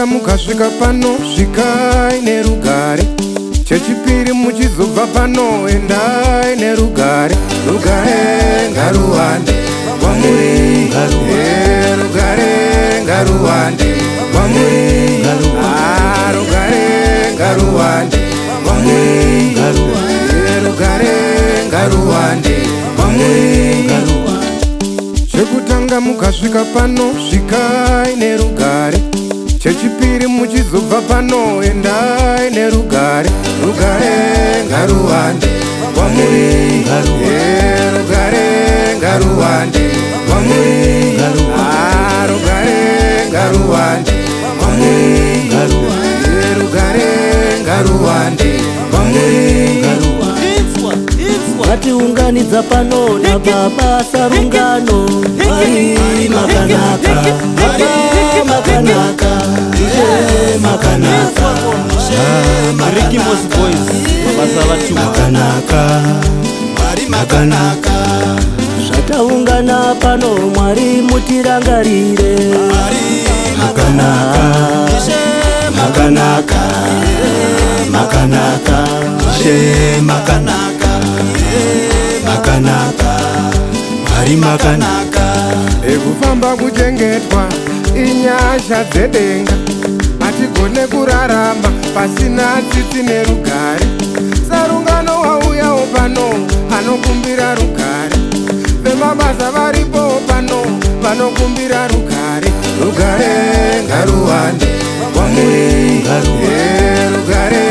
chekutanga mukasvika pano svikai nerugare, chechipiri muchizobva pano endai nerugare. Rugare ngaruwande kwamuri, rugare ngaruwande kwamuri, rugare ngaruwande kwamuri, rugare ngaruwande kwamuri. Chekutanga mukasvika pano svikai nerugare, chechipiri muchizobva pano endai nerugare. Rugare ngaruwande kwamuri, rugare ngaruwande kwamuri, rugare ngaruwande kwamuri, rugare ngaruwande kwamuri. Vatiunganidza pano nabasa rungano, Mwari makanaka, Baba makanaka, Ishe makanaka, Ricky Moss Boys, mabasa vatu makanaka, Mwari makanaka, zvataungana pano Mwari mutirangarire. Mwari Makanaka, Ishe makanaka, makanaka, Ishe makanaka, makanaka, Mwari makanaka. Ekufamba kuchengetwa inyasha dzedenga, hatigone kurarama pasina tsitsi nerugare. Sarungano wauyawo pano anokumbira rugare, vemabasa varipo pano vanokumbira rugare. Rugare ngaruwande kwamuri, rugare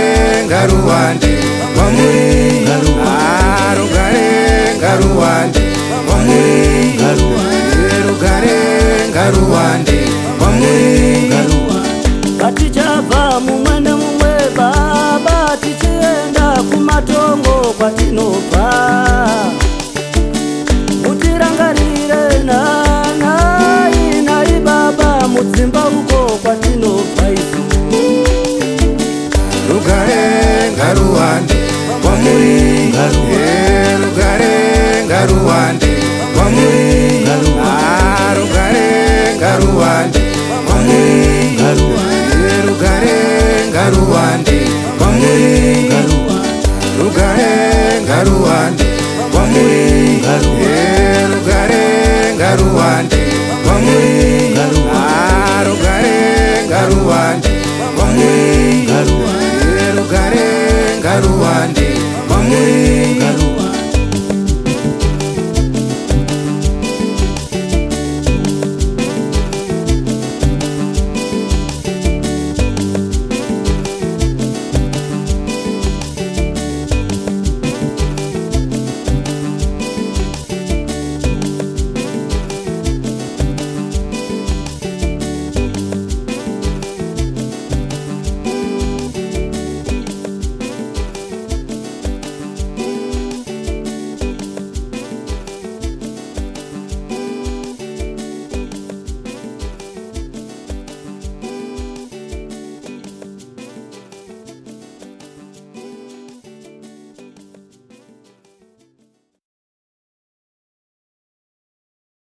ngaruwande kwamuri, rugare ngaruwande kwamuri, rugare ngaruwande kwamuri. Vatichabva mumwe nemumwe Baba, tichienda kumatongo kwatinobva. Mutirangarire nai Baba, mudzimba uko kwatinobva isu. Rugare ngaruwande kwamuri, rugare ngaruwande kwamuri, rugare ngaruwande kwamuri, rugare ngaruwande kwamuri, rugare ngaruwande kwamuri,